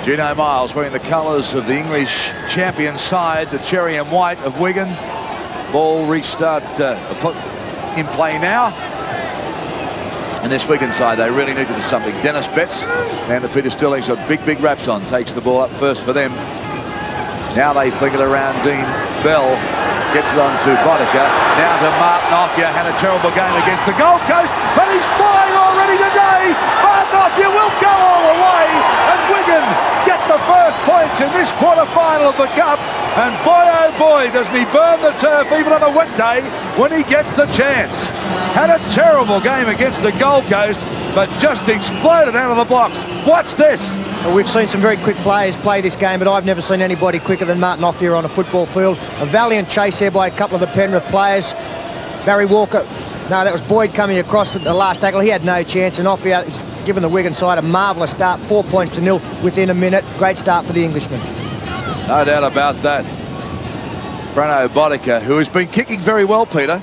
Gino Miles wearing the colours of the English champion side, the cherry and white of Wigan. Ball restart in play now. And this Wigan side, they really need to do something. Dennis Betts and the Peter Stirling's got big raps on. Takes the ball up first for them. Now they flick it around. Dean Bell gets it on to Boddicker. Now to Martin Offia. Had a terrible game against the Gold Coast, but he's flying already today. Martin Offia will go all the way, and Wigan get the first points in this quarter-final of the Cup. And boy, oh boy, doesn't he burn the turf even on a wet day when he gets the chance. Had a terrible game against the Gold Coast, but just exploded out of the blocks. Watch this. Well, we've seen some very quick players play this game, but I've never seen anybody quicker than Martin Offia on a football field. A valiant chase there by a couple of the Penrith players. Barry Walker, no, that was Boyd coming across at the last tackle. He had no chance, and Offia has given the Wigan side a marvellous start. 4 points to nil within a minute. Great start for the Englishman. No doubt about that. Breno Boddicker, who has been kicking very well, Peter.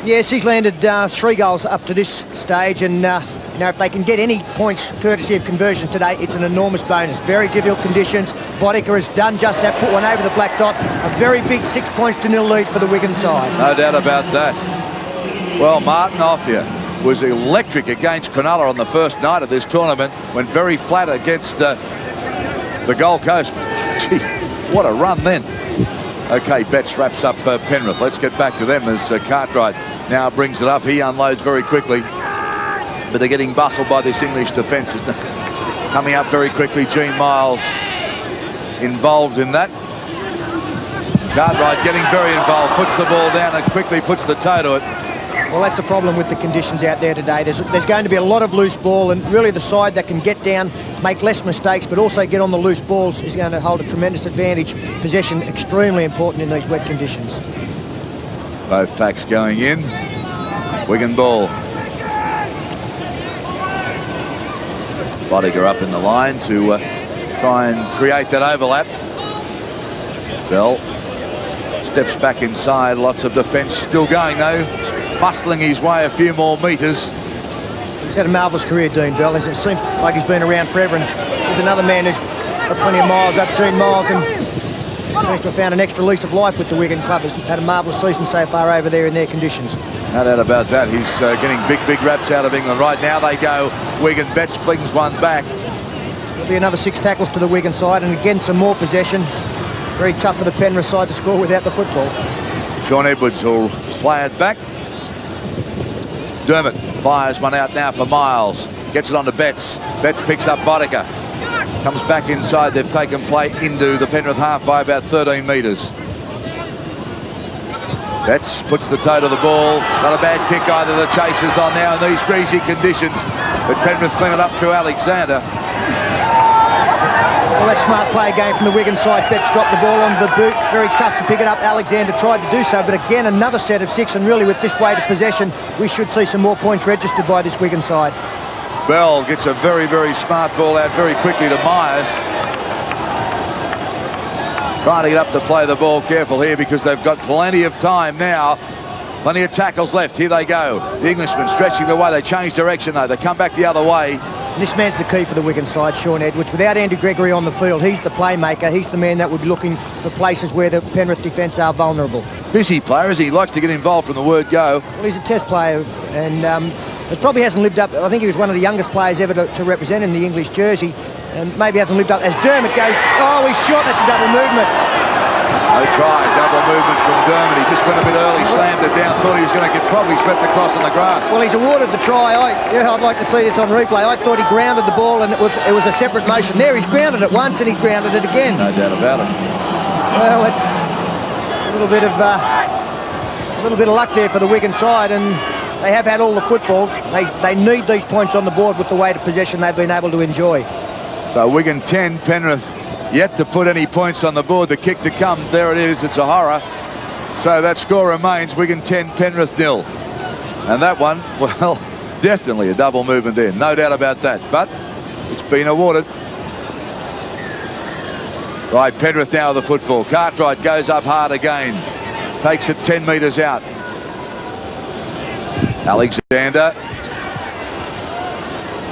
Yes, he's landed 3 goals up to this stage, and you know, if they can get any points courtesy of conversions today, it's an enormous bonus. Very difficult conditions. Boddicker has done just that, put one over the black dot. A very big 6 points to nil lead for the Wigan side. No doubt about that. Well, Martin Offia was electric against Cronulla on the first night of this tournament. Went very flat against the Gold Coast. Gee, what a run then. Okay, Betts wraps up Penrith. Let's get back to them as Cartwright now brings it up. He unloads very quickly. But they're getting bustled by this English defence. Coming up very quickly, Gene Miles involved in that. Cartwright getting very involved, puts the ball down and quickly puts the toe to it. Well, that's the problem with the conditions out there today. There's going to be a lot of loose ball, and really the side that can get down, make less mistakes, but also get on the loose balls is going to hold a tremendous advantage. Possession extremely important in these wet conditions. Both packs going in. Wigan ball. Boddicker up in the line to try and create that overlap. Bell steps back inside. Lots of defence still going though. Muscling his way a few more metres. He's had a marvellous career, Dean Bell. It seems like he's been around forever, and there's another man who's got plenty of miles up, Gene Miles, and seems to have found an extra lease of life with the Wigan club. He's had a marvellous season so far over there in their conditions. No doubt about that. He's getting big raps out of England. Right now they go. Wigan. Betts flings one back. There'll be another 6 tackles to the Wigan side, and again some more possession. Very tough for the Penrith side to score without the football. Sean Edwards will play it back. Dermott fires one out now for Miles. Gets it on to Betts. Betts picks up Boddicker. Comes back inside. They've taken play into the Penrith half by about 13 metres. Betts puts the toe to the ball. Not a bad kick either. The chase is on now in these greasy conditions. But Penrith clean it up through Alexander. Well, that's smart play again from the Wigan side. Betts dropped the ball onto the boot. Very tough to pick it up. Alexander tried to do so, but again, another set of 6. And really, with this weight of possession, we should see some more points registered by this Wigan side. Bell gets a very smart ball out very quickly to Myers. Trying to get up to play the ball. Careful here because they've got plenty of time now. Plenty of tackles left. Here they go. The Englishmen stretching the way. They change direction though. They come back the other way. And this man's the key for the Wigan side, Sean Edwards. Without Andrew Gregory on the field, he's the playmaker. He's the man that would be looking for places where the Penrith defence are vulnerable. Busy player, as he likes to get involved from the word go. Well, he's a test player, and it probably hasn't lived up. I think he was one of the youngest players ever to represent in the English jersey, and maybe hasn't lived up. As Dermott goes, oh, he's shot. That's a double movement. No try, double movement from Dermott. He just went a bit early, slammed it down, thought he was going to get probably swept across on the grass. Well, he's awarded the try. I'd like to see this on replay. I thought he grounded the ball, and it was a separate motion. There, he's grounded it once, and he grounded it again. No doubt about it. Well, it's a little bit of luck there for the Wigan side, and they have had all the football. They need these points on the board with the weight of possession they've been able to enjoy. So Wigan 10, Penrith yet to put any points on the board. The kick to come, there it is. It's a horror. So that score remains Wigan 10, Penrith 0. And that one, well, definitely a double movement there. No doubt about that. But it's been awarded. Right, Penrith now with the football. Cartwright goes up hard again. Takes it 10 metres out. Alexander.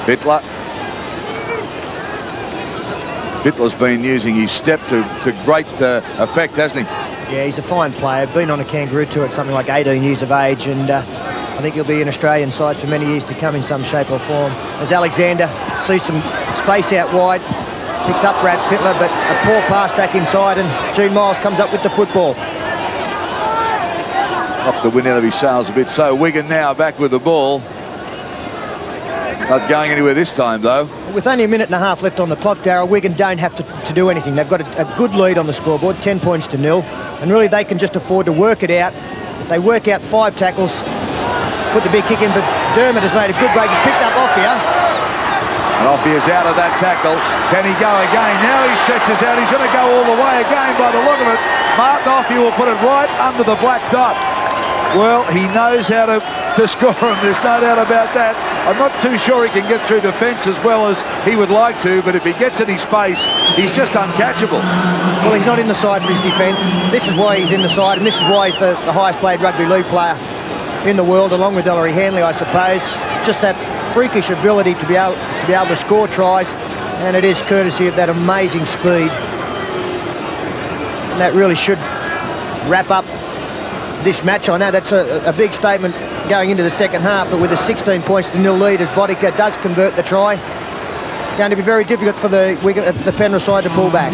Bittler. Bittler's been using his step to great effect, hasn't he? Yeah, he's a fine player. Been on a kangaroo tour at something like 18 years of age, and I think he'll be in Australian sides for many years to come in some shape or form. As Alexander sees some space out wide, picks up Brad Fittler, but a poor pass back inside, and Gene Miles comes up with the football. Knocked the wind out of his sails a bit. So Wigan now back with the ball. Not going anywhere this time, though. With only a minute and a half left on the clock, Darryl, Wigan don't have to do anything. They've got a good lead on the scoreboard, 10 points to 0, and really they can just afford to work it out. If they work out 5 tackles, put the big kick in, but Dermott has made a good break. He's picked up Offia. And Offia's out of that tackle. Can he go again? Now he stretches out. He's going to go all the way again by the look of it. Martin Offia will put it right under the black dot. Well, he knows how to score him. There's no doubt about that. I'm not too sure he can get through defence as well as he would like to, but if he gets any space, he's just uncatchable. Well, he's not in the side for his defence. This is why he's in the side, and this is why he's the highest paid rugby league player in the world, along with Ellery Hanley, I suppose. Just that freakish ability to be able to score tries, and it is courtesy of that amazing speed. And that really should wrap up this match. I know that's a big statement going into the second half, but with a 16 points to 0 lead, as Bodica does convert the try, going to be very difficult for the Penrith side to pull back.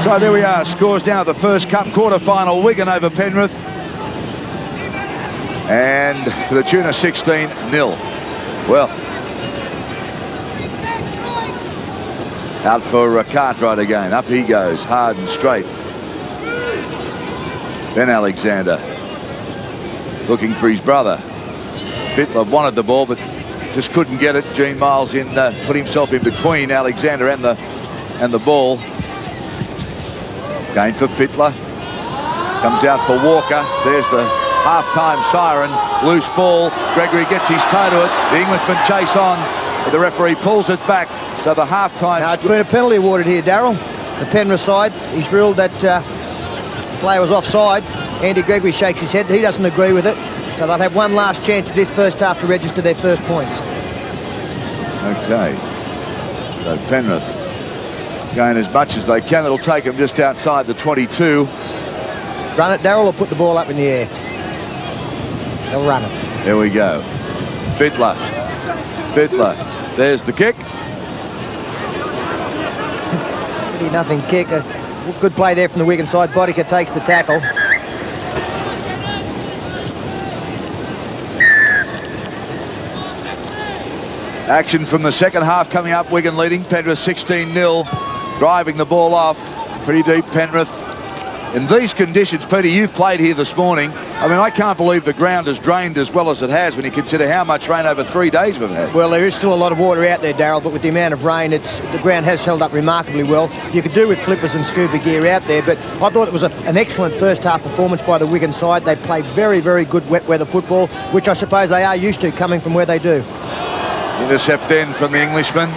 So there we are, scores now the first Cup quarter-final, Wigan over Penrith, and to the tune of 16-0. Well, out for Cartwright again. Up he goes, hard and straight. Ben Alexander looking for his brother. Bittler wanted the ball, but just couldn't get it. Gene Miles put himself in between Alexander and the ball. Going for Fittler. Comes out for Walker. There's the half-time siren. Loose ball. Gregory gets his toe to it. The Englishman chase on, but the referee pulls it back. So the half-time... Now, it's been a penalty awarded here, Darryl. The Penrith side, he's ruled that the player was offside. Andy Gregory shakes his head. He doesn't agree with it. So they'll have one last chance this first half to register their first points. Okay. So Penrith going as much as they can. It'll take them just outside the 22. Run it, Darryl, or put the ball up in the air? They'll run it. There we go. Fittler. There's the kick. 30-0 kick. A good play there from the Wigan side. Bodica takes the tackle. Action from the second half coming up. Wigan leading, Penrith 16-0. Driving the ball off. Pretty deep, Penrith. In these conditions, Peter, you've played here this morning. I mean, I can't believe the ground has drained as well as it has when you consider how much rain over 3 days we've had. Well, there is still a lot of water out there, Darryl, but with the amount of rain, the ground has held up remarkably well. You could do with flippers and scuba gear out there, but I thought it was an excellent first half performance by the Wigan side. They played very, very good wet weather football, which I suppose they are used to coming from where they do. Intercept then from the Englishman.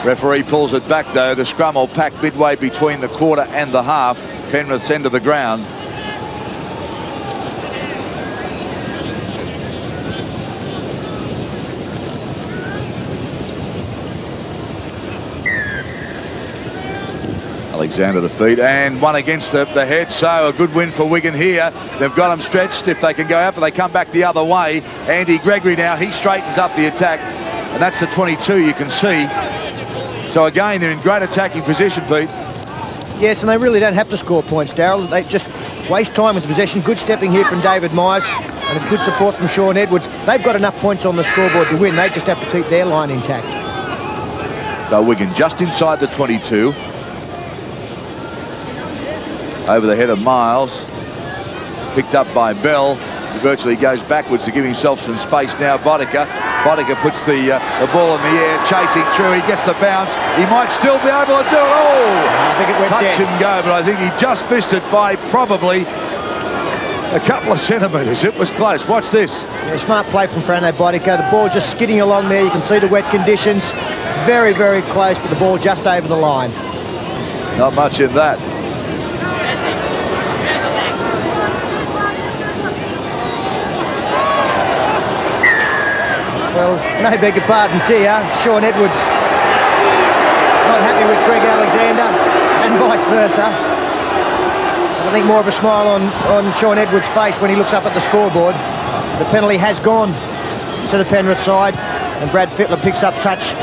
Referee pulls it back, though. The scrum will pack midway between the quarter and the half. Penrith's end of the ground. Alexander to feet, and one against the head, so a good win for Wigan here. They've got them stretched if they can go out, but they come back the other way. Andy Gregory now, he straightens up the attack, and that's the 22 you can see. So again, they're in great attacking position, Pete. Yes, and they really don't have to score points, Darryl. They just waste time with the possession. Good stepping here from David Myers and a good support from Sean Edwards. They've got enough points on the scoreboard to win. They just have to keep their line intact. So Wigan just inside the 22. Over the head of Miles. Picked up by Bell. He virtually goes backwards to give himself some space now. Bodica puts the ball in the air, chasing through. He gets the bounce. He might still be able to do it. Oh! I think it went touch dead. And go, but I think he just missed it by probably a couple of centimetres. It was close. Watch this. Yeah, smart play from Frano Bodica. The ball just skidding along there. You can see the wet conditions. Very, very close, but the ball just over the line. Not much in that. Well, no beg your pardons here. Sean Edwards not happy with Greg Alexander. versa. But I think more of a smile on Shaun Edwards' face when he looks up at the scoreboard. The penalty has gone to the Penrith side, and Brad Fittler picks up touch.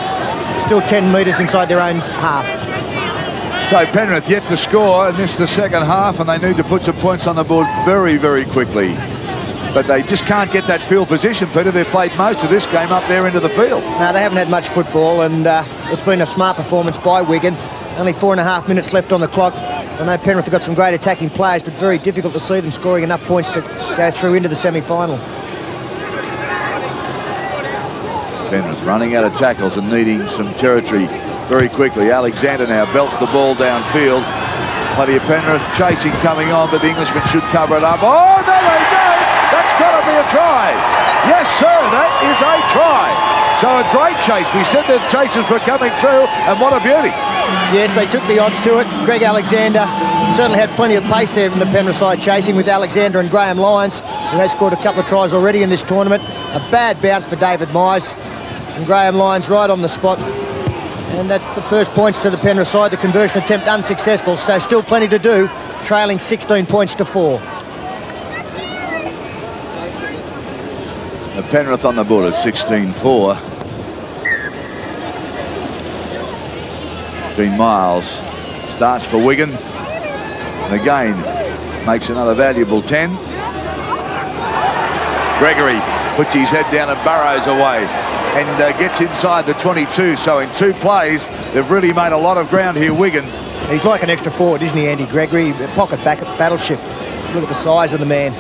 Still 10 metres inside their own half. So Penrith yet to score, and this is the second half, and they need to put some points on the board very, very quickly. But they just can't get that field position, Peter. They've played most of this game up there into the field. No, they haven't had much football, and it's been a smart performance by Wigan. Only 4.5 minutes left on the clock. I know Penrith have got some great attacking players, but very difficult to see them scoring enough points to go through into the semi-final. Penrith running out of tackles and needing some territory very quickly. Alexander now belts the ball downfield. Plenty of Penrith chasing coming on, but the Englishman should cover it up. Oh, no, they don't! That's got to be a try. Yes, sir, that is a try. So a great chase. We said that chasers were coming through, and what a beauty. Yes, they took the odds to it. Greg Alexander certainly had plenty of pace there from the Penrith side, chasing with Alexander and Graham Lyons, who has scored a couple of tries already in this tournament. A bad bounce for David Mize, and Graham Lyons right on the spot. And that's the first points to the Penrith side. The conversion attempt unsuccessful, so still plenty to do, trailing 16 points to 4. Penrith on the board at 16-4. Dean Miles starts for Wigan, and again makes another valuable 10. Gregory puts his head down and burrows away and gets inside the 22. So in 2 plays, they've really made a lot of ground here, Wigan. He's like an extra forward, isn't he, Andy Gregory? A pocket back at battleship. Look at the size of the man.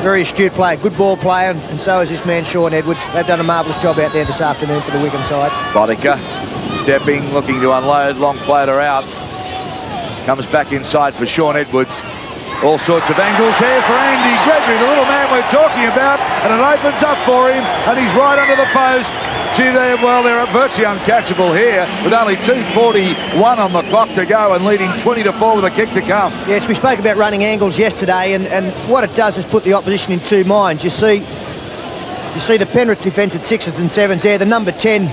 Very astute player, good ball player, and so is this man, Shaun Edwards. They've done a marvellous job out there this afternoon for the Wigan side. Boddicker stepping, looking to unload, long floater out. Comes back inside for Shaun Edwards. All sorts of angles here for Andy Gregory, the little man we're talking about, and it opens up for him, and he's right under the post. Gee, they're virtually uncatchable here with only 2:41 on the clock to go and leading 20-4 with a kick to come. Yes, we spoke about running angles yesterday, and what it does is put the opposition in 2 minds. You see the Penrith defence at 6s and 7s there. The number 10,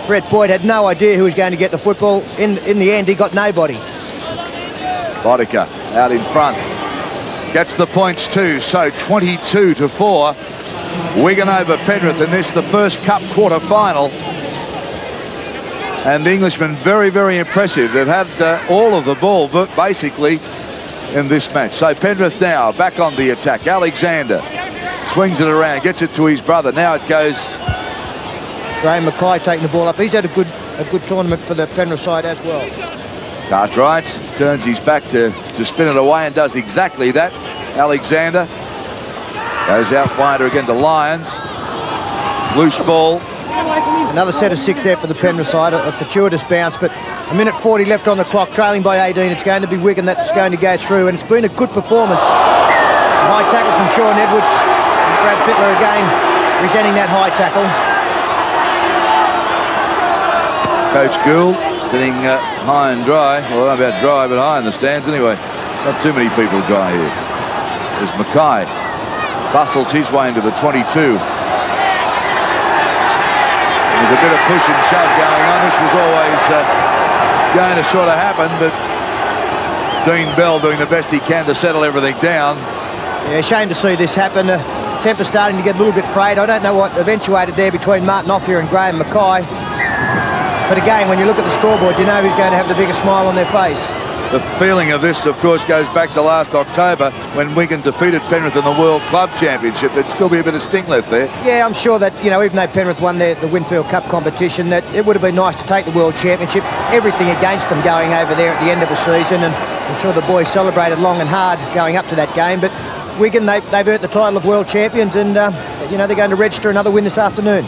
Brett Boyd, had no idea who was going to get the football. In the end, he got nobody. Boddicker out in front. Gets the points too, so 22-4. Wigan over Penrith, and this is the first Cup quarter-final. And the Englishmen very, very impressive. They've had all of the ball, but basically, in this match. So Penrith now back on the attack. Alexander swings it around, gets it to his brother. Now it goes. Graham Mackay taking the ball up. He's had a good tournament for the Penrith side as well. Cartwright turns his back to spin it away and does exactly that. Alexander goes out wider again to Lyons. Loose ball. Another set of 6 there for the Penrith side. A fortuitous bounce, but a minute 40 left on the clock, trailing by 18. It's going to be Wigan that's going to go through, and it's been a good performance. A high tackle from Shaun Edwards. And Brad Fittler again resenting that high tackle. Coach Gould sitting high and dry. Well, not about dry, but high in the stands anyway. It's not too many people dry here. There's Mackay. Bustles his way into the 22. There's a bit of push and shove going on. This was always going to sort of happen, but Dean Bell doing the best he can to settle everything down. Yeah, shame to see this happen. Tempter starting to get a little bit frayed. I don't know what eventuated there between Martin Offia and Graham Mackay. But again, when you look at the scoreboard, you know who's going to have the biggest smile on their face. The feeling of this, of course, goes back to last October when Wigan defeated Penrith in the World Club Championship. There'd still be a bit of sting left there. Yeah, I'm sure that, you know, even though Penrith won the Winfield Cup competition, that it would have been nice to take the World Championship. Everything against them going over there at the end of the season, and I'm sure the boys celebrated long and hard going up to that game. But Wigan, they've earned the title of World Champions, and, you know, they're going to register another win this afternoon.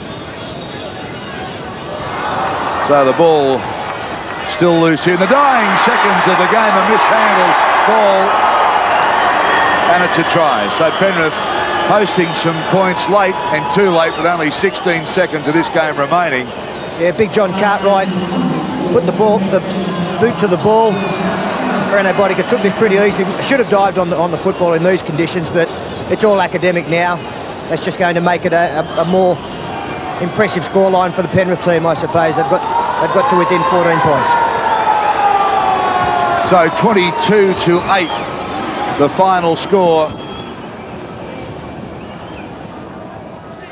So the ball still loose here in the dying seconds of the game. A mishandled ball, and it's a try. So Penrith posting some points late, and too late with only 16 seconds of this game remaining. Yeah, Big John Cartwright put the boot to the ball. Frano Boddicker took this pretty easily. Should have dived on the football in these conditions, but it's all academic now. That's just going to make it a more impressive scoreline for the Penrith team, I suppose. They've got to within 14 points. So 22-8, the final score.